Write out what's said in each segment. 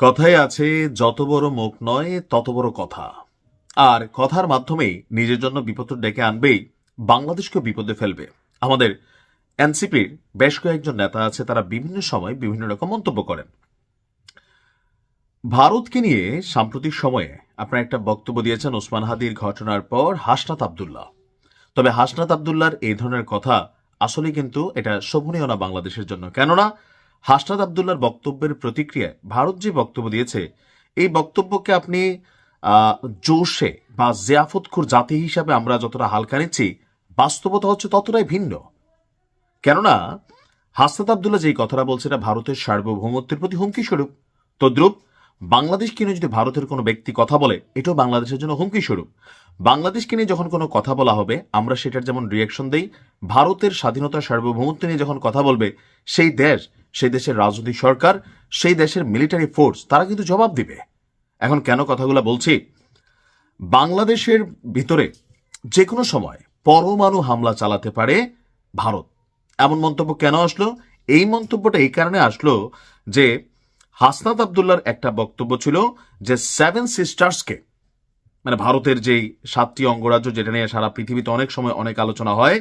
কথায় আছে, যত বড় মুখ নয় তত বড় কথা। আর কথার মাধ্যমে নিজের জন্য বিপদ ডেকে আনবেই, বাংলাদেশকে বিপদে ফেলবে। আমাদের এনসিপির বেশ কয়েকজন নেতা আছে, তারা বিভিন্ন সময় বিভিন্ন রকম মন্তব্য করেন। ভারতকে নিয়ে সাম্প্রতিক সময়ে আপনারা একটা বক্তব্য দিয়েছেন ওসমান হাদির ঘটনার পর হাসনাত আবদুল্লাহ। তবে হাসনাত আবদুল্লাহর এই ধরনের কথা আসলে কিন্তু এটা শোভনীয় না বাংলাদেশের জন্য। কেননা হাসনাত আবদুল্লাহর বক্তব্যের প্রতিক্রিয়ায় ভারত যে বক্তব্য দিয়েছে, এই বক্তব্যকে আপনি জোশে বা জিয়াফতখোর জাতি হিসাবে আমরা যতটা হালকা নিচ্ছি, বাস্তবতা হচ্ছে ততটাই ভিন্ন। কেননা হাসনাত আবদুল্লাহ যেই কথাটা বলছে, এটা ভারতের সার্বভৌমত্বের প্রতি হুমকি স্বরূপ। তদ্রুপ বাংলাদেশকে নিয়ে যদি ভারতের কোনো ব্যক্তি কথা বলে, এটাও বাংলাদেশের জন্য হুমকি স্বরূপ। বাংলাদেশকে নিয়ে যখন কোনো কথা বলা হবে, আমরা সেটার যেমন রিয়াকশন দেই, ভারতের স্বাধীনতা সার্বভৌমত্ব নিয়ে যখন কথা বলবে সেই দেশ, সেই দেশের রাজনৈতিক সরকার, সেই দেশের মিলিটারি ফোর্স, তারা কিন্তু জবাব দিবে। এখন কেন কথাগুলো বলছি? বাংলাদেশের ভিতরে যে কোনো সময় পরমাণু হামলা চালাতে পারে ভারত, এমন মন্তব্য কেন আসলো? এই মন্তব্যটা এই কারণে আসলো যে হাসনাত আবদুল্লাহর একটা বক্তব্য ছিল যে সেভেন সিস্টার্সকে, মানে ভারতের যেই 7টি অঙ্গরাজ্য, যেটা নিয়ে সারা পৃথিবীতে অনেক সময় অনেক আলোচনা হয়,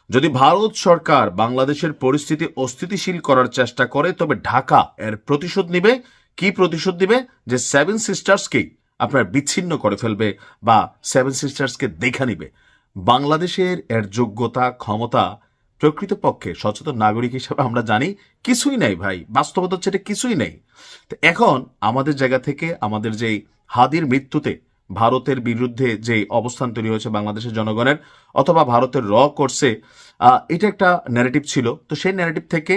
যদি ভারত সরকার বাংলাদেশের পরিস্থিতি অস্থিতিশীল করার চেষ্টা করে, তবে ঢাকা এর প্রতিশোধ নিবে। কি প্রতিশোধ দিবে? যে সেভেন সিস্টার্সকেই আপনার বিচ্ছিন্ন করে ফেলবে বা সেভেন সিস্টার্সকে দেখা নিবে। বাংলাদেশের এর যোগ্যতা, ক্ষমতা, প্রকৃতপক্ষে সচেতন নাগরিক হিসেবে আমরা জানি কিছুই নাই ভাই। বাস্তবতা হচ্ছে এটা কিছুই নেই। তো এখন আমাদের জায়গা থেকে আমাদের যেই হাদির মৃত্যুতে ভারতের বিরুদ্ধে যে অবস্থান তৈরি হয়েছে বাংলাদেশের জনগণের, অথবা ভারতের করছে, এটা একটা ন্যারেটিভ ছিল। তো সেই ন্যারেটিভ থেকে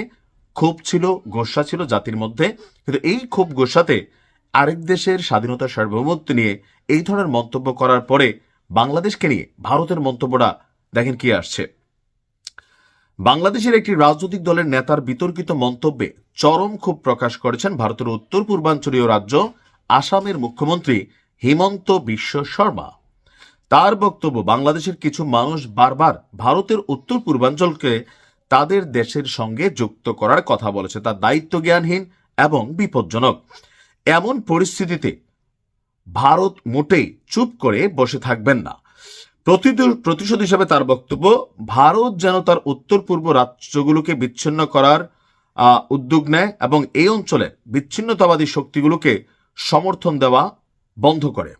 ক্ষোভ ছিল, গোসা ছিল জাতির মধ্যে। কিন্তু এই ক্ষোভ গোসাতে আরেক দেশের স্বাধীনতা সার্বভৌমত্ব নিয়ে এই ধরনের মন্তব্য করার পরে বাংলাদেশকে নিয়ে ভারতের মন্তব্যটা দেখেন কি আসছে। বাংলাদেশের একটি রাজনৈতিক দলের নেতার বিতর্কিত মন্তব্যে চরম ক্ষোভ প্রকাশ করেছেন ভারতের উত্তর পূর্বাঞ্চলীয় রাজ্য আসামের মুখ্যমন্ত্রী হিমন্ত বিশ্ব শর্মা। তার বক্তব্য, বাংলাদেশের কিছু মানুষ বারবার ভারতের উত্তর পূর্বাঞ্চলকে তাদের দেশের সঙ্গে যুক্ত করার কথা বলেছে, তা দায়িত্ব জ্ঞানহীন এবং বিপজ্জনক। এমন পরিস্থিতিতে ভারত মোটেই চুপ করে বসে থাকবেন না। প্রতিশোধ হিসেবে তার বক্তব্য, ভারত যেন তার উত্তর পূর্ব রাজ্যগুলোকে বিচ্ছিন্ন করার উদ্যোগ নেয় এবং এই অঞ্চলে বিচ্ছিন্নতাবাদী শক্তিগুলোকে সমর্থন দেওয়া বন্ধ করে।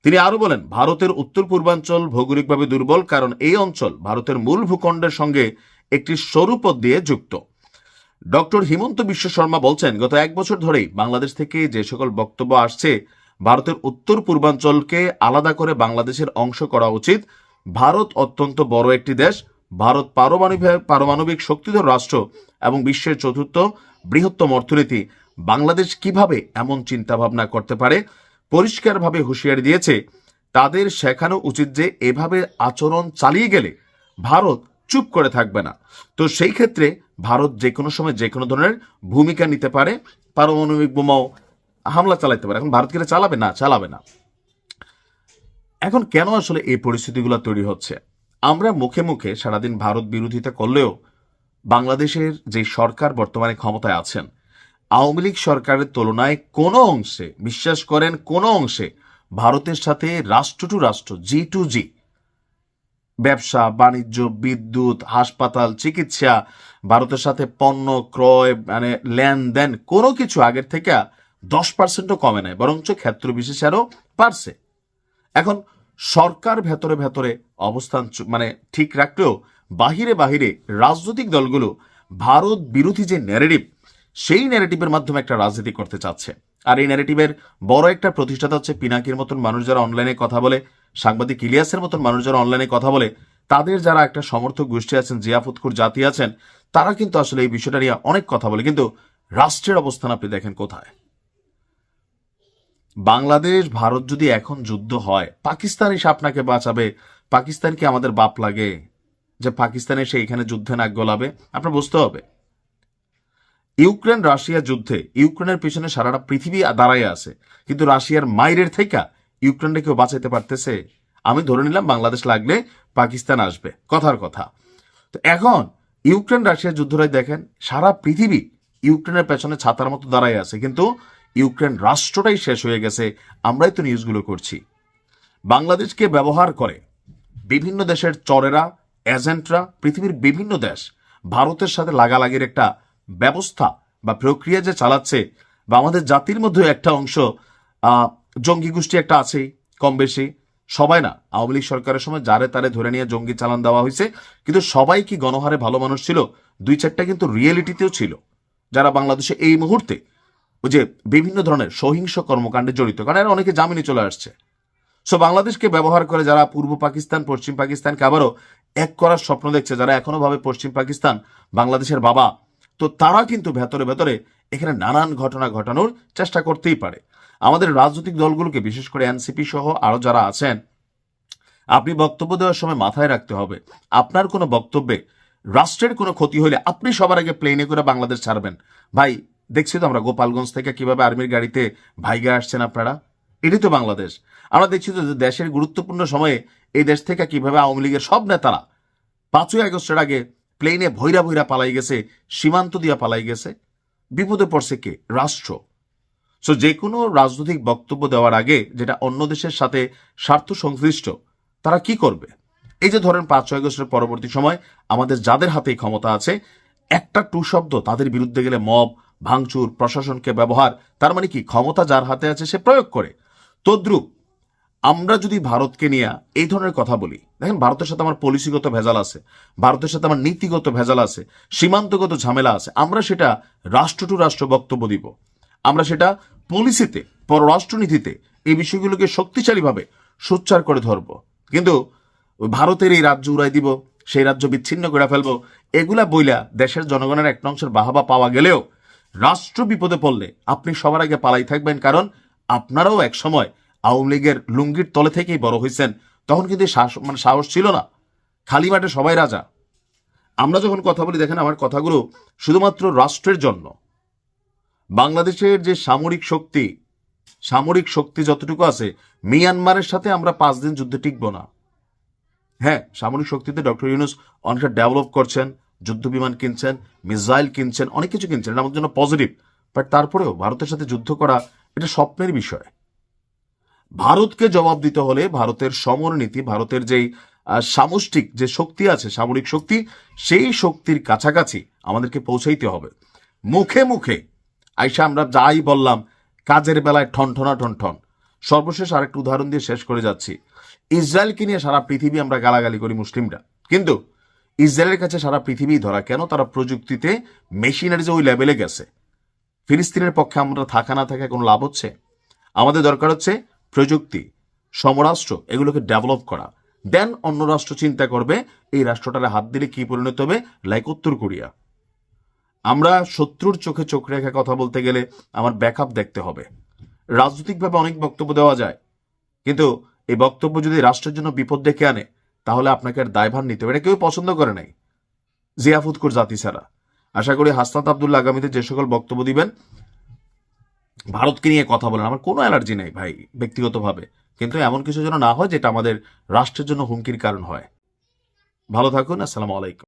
তিনি আরো বলেন, ভারতের উত্তর পূর্বাঞ্চল ভৌগোলিকভাবে দুর্বল, কারণ এই অঞ্চল ভারতের মূল ভূখণ্ডের সঙ্গে একটি সরু পথ দিয়ে যুক্ত। ডক্টর হিমন্ত বিশ্ব শর্মা বলছেন, গত 1 বছর ধরেই বাংলাদেশ থেকে যে সকল বক্তব্য আসছে, ভারতের উত্তর পূর্বাঞ্চলকে আলাদা করে বাংলাদেশের অংশ করা উচিত। ভারত অত্যন্ত বড় একটি দেশ, ভারত পারমাণবিক শক্তিধর রাষ্ট্র এবং বিশ্বের 4র্থ বৃহত্তম অর্থনীতি। বাংলাদেশ কিভাবে এমন চিন্তা ভাবনা করতে পারে? পরিষ্কারভাবে হুঁশিয়ারি দিয়েছে, তাদের শেখানো উচিত যে এভাবে আচরণ চালিয়ে গেলে ভারত চুপ করে থাকবে না। তো সেই ক্ষেত্রে ভারত যে কোনো সময় যে কোনো ধরনের ভূমিকা নিতে পারে, পারমাণবিক বোমাও হামলা চালাতে পারে। এখন ভারত কি চালাবে? না, চালাবে না। এখন কেন আসলে এই পরিস্থিতিগুলো তৈরি হচ্ছে? আমরা মুখে মুখে সারাদিন ভারত বিরোধিতা করলেও বাংলাদেশের যে সরকার বর্তমানে ক্ষমতায় আছেন, আওয়ামী লীগ সরকারের তুলনায় কোনো অংশে, বিশ্বাস করেন কোনো অংশে, ভারতের সাথে রাষ্ট্র টু রাষ্ট্র, G2G, ব্যবসা বাণিজ্য, বিদ্যুৎ, হাসপাতাল, চিকিৎসা, ভারতের সাথে পণ্য ক্রয়, মানে লেনদেন, কোনো কিছু আগের থেকে 10%ও কমে নাই, বরঞ্চ ক্ষেত্র বিশেষে আরো বাড়ছে। এখন সরকার ভেতরে ভেতরে অবস্থান মানে ঠিক রাখলেও বাহিরে বাহিরে রাজনৈতিক দলগুলো ভারত বিরোধী যে ন্যারেটিভ, সেই ন্যারেটিভের মাধ্যমে একটা রাজনীতি করতে চাচ্ছে। আর এই ন্যারেটিভের বড় একটা প্রতিষ্ঠাতা হচ্ছে পিনাকির মতন মানুষ যারা অনলাইনে কথা বলে, সাংবাদিক ইলিয়াসের মতন মানুষ যারা অনলাইনে কথা বলে, তাদের যারা একটা সমর্থক গোষ্ঠী আছেন, জিয়াফতখোর জাতি আছেন, তারা কিন্তু আসলে এই বিষয়টা নিয়ে অনেক কথা বলে। কিন্তু রাষ্ট্রের অবস্থান আপনি দেখেন কোথায়। বাংলাদেশ ভারত যদি এখন যুদ্ধ হয়, পাকিস্তান এসে আপনাকে বাঁচাবে? পাকিস্তান কি আমাদের বাপ লাগে যে পাকিস্তান এসে এখানে যুদ্ধে নাক গলাবে? আপনার বুঝতে হবে, ইউক্রেন রাশিয়া যুদ্ধে ইউক্রেনের পিছনে সারাটা পৃথিবী দাঁড়ায় আছে, কিন্তু রাশিয়ার মাইরের থেকে ইউক্রেনকে কেউ বাঁচাইতে পারতেছে? আমি ধরে নিলাম বাংলাদেশ লাগলে পাকিস্তান আসবে, কথার কথা। তো এখন ইউক্রেন রাশিয়ার যুদ্ধটাই দেখেন, সারা পৃথিবী ইউক্রেনের পেছনে ছাতার মতো দাঁড়ায় আছে, কিন্তু ইউক্রেন রাষ্ট্রটাই শেষ হয়ে গেছে, আমরাই তো নিউজগুলো করছি। বাংলাদেশকে ব্যবহার করে বিভিন্ন দেশের চরেরা, এজেন্টরা, পৃথিবীর বিভিন্ন দেশ ভারতের সাথে লাগালাগির একটা ব্যবস্থা বা প্রক্রিয়া যে চালাচ্ছে, বা আমাদের জাতির মধ্যে একটা অংশ জঙ্গি গোষ্ঠী একটা আছেই কম বেশি, সবাই না। আওয়ামী লীগ সরকারের সময় যারে তারে ধরে নিয়ে জঙ্গি চালান দেওয়া হয়েছে, কিন্তু সবাই কি গণহারে ভালো মানুষ ছিল? দুই চারটা কিন্তু রিয়েলিটিতেও ছিল যারা বাংলাদেশে এই মুহূর্তে ওই যে বিভিন্ন ধরনের সহিংস কর্মকাণ্ডে জড়িত, কারণ এরা অনেকে জামিনে চলে আসছে। সো বাংলাদেশকে ব্যবহার করে যারা পূর্ব পাকিস্তান, পশ্চিম পাকিস্তানকে আবারও এক করার স্বপ্ন দেখছে, যারা এখনো ভাবে পশ্চিম পাকিস্তান বাংলাদেশের বাবা, তো তারা কিন্তু ভেতরে ভেতরে এখানে নানান ঘটনা ঘটানোর চেষ্টা করতেই পারে। আমাদের রাজনৈতিক দলগুলোকে, বিশেষ করে এনসিপি সহ আরো যারা আছেন, আপনি বক্তব্য দেওয়ার সময় মাথায় রাখতে হবে, আপনার কোনো বক্তব্যে রাষ্ট্রের কোনো ক্ষতি হলে আপনি সবার আগে প্লেনে করে বাংলাদেশ ছাড়বেন। ভাই, দেখছি তো আমরা গোপালগঞ্জ থেকে কিভাবে আর্মির গাড়িতে ভাইগা আসছেন আপনারা, এটাই তো বাংলাদেশ। আমরা দেখছি তো যে দেশের গুরুত্বপূর্ণ সময়ে এই দেশ থেকে কিভাবে আওয়ামী লীগের সব নেতারা 5ই আগস্টের আগে প্লেনে ভৈরা ভৈরা পালাই গেছে, সীমান্ত দিয়া পালাই গেছে। বিপদে পড়ছে কে? রাষ্ট্র। সো যে কোনো রাজনৈতিক বক্তব্য দেওয়ার আগে যেটা অন্য দেশের সাথে স্বার্থ সংশ্লিষ্ট, তারা কি করবে? এই যে ধরেন 5ই আগস্টের পরবর্তী সময় আমাদের যাদের হাতেই ক্ষমতা আছে, একটা টু শব্দ তাদের বিরুদ্ধে গেলে মব, ভাঙচুর, প্রশাসনকে ব্যবহার, তার মানে কি ক্ষমতা যার হাতে আছে সে প্রয়োগ করে। তদ্রুপ আমরা যদি ভারতকে নিয়ে এই ধরনের কথা বলি, দেখেন ভারতের সাথে আমার পলিসিগত ভেজাল আছে, ভারতের সাথে আমার নীতিগত ভেজাল আছে, সীমান্তগত ঝামেলা আছে, আমরা সেটা রাষ্ট্র টু রাষ্ট্র বক্তব্য দিব, আমরা সেটা পলিসিতে, পররাষ্ট্রনীতিতে এই বিষয়গুলোকে শক্তিশালীভাবে সোচ্চার করে ধরব। কিন্তু ভারতের এই রাজ্য উড়াই দিব, সেই রাজ্য বিচ্ছিন্ন করে ফেলবো, এগুলা বইলা দেশের জনগণের এক অংশের বাহাবা পাওয়া গেলেও রাষ্ট্র বিপদে পড়লে আপনি সবার আগে পালাই থাকবেন, কারণ আপনারাও এক সময় আওয়ামী লীগের লুঙ্গির তলে থেকেই বড় হয়েছেন। তখন কিন্তু সাহস ছিল না, খালি মাঠে সবাই রাজা। আমরা যখন কথা বলি, দেখেন আমার কথাগুলো শুধুমাত্র রাষ্ট্রের জন্য। বাংলাদেশের যে সামরিক শক্তি যতটুকু আছে, মিয়ানমারের সাথে আমরা 5 দিন যুদ্ধে টিকবো না। হ্যাঁ, সামরিক শক্তিতে ডক্টর ইউনূস অনেকটা ডেভেলপ করছেন, যুদ্ধ বিমান কিনছেন, মিসাইল কিনছেন, অনেক কিছু কিনছেন, এটা আমাদের জন্য পজিটিভ। বাট তারপরেও ভারতের সাথে যুদ্ধ করা এটা স্বপ্নের বিষয়। ভারতকে জবাব দিতে হলে ভারতের সমরনীতি, ভারতের যেই সামষ্টিক যে শক্তি আছে, সামরিক শক্তি, সেই শক্তির কাছাকাছি আমাদেরকে পৌঁছাইতে হবে। মুখে মুখে আইসা আমরা যাই বললাম, কাজের বেলায় ঠনঠনা ঠনঠন। সর্বশেষ আরেকটা উদাহরণ দিয়ে শেষ করে যাচ্ছি। ইসরায়েলকে নিয়ে সারা পৃথিবী আমরা গালাগালি করি মুসলিমরা, কিন্তু ইসরায়েলের কাছে সারা পৃথিবী ধরা কেন? তারা প্রযুক্তিতে, মেশিনারিজে ওই লেভেলে গেছে। ফিলিস্তিনের পক্ষে আমরা থাকা না থাকা কোনো লাভ হচ্ছে? আমাদের দরকার হচ্ছে প্রযুক্তি, সমরাষ্ট্র, এগুলোকে ডেভেলপ করা। দেন অন্য রাষ্ট্র চিন্তা করবে এই রাষ্ট্রটারে হাত দিলে কি পরিণত হবে, লাইক উত্তর কোরিয়া। আমরা শত্রুর চোখে চোখ রেখে কথা বলতে গেলে আমার ব্যাকআপ দেখতে হবে। রাজনৈতিকভাবে অনেক বক্তব্য দেওয়া যায়, কিন্তু এই বক্তব্য যদি রাষ্ট্রের জন্য বিপদ ডেকে আনে, তাহলে আপনাকে আর দায়ভার নিতে হবে। এটা কেউ পছন্দ করে নাই, জিয়াফুৎকুর জাতি ছাড়া। আশা করি হাসনাত আব্দুল্লাহ আগামীতে যে সকল বক্তব্য দিবেন, ভারতকে নিয়ে কথা বলেন, আমার কোনো অ্যালার্জি নেই ভাই ব্যক্তিগতভাবে, কিন্তু এমন কিছু যেন না হয় যেটা আমাদের রাষ্ট্রের জন্য হুমকির কারণ হয়। ভালো থাকুন, আসসালামু আলাইকুম।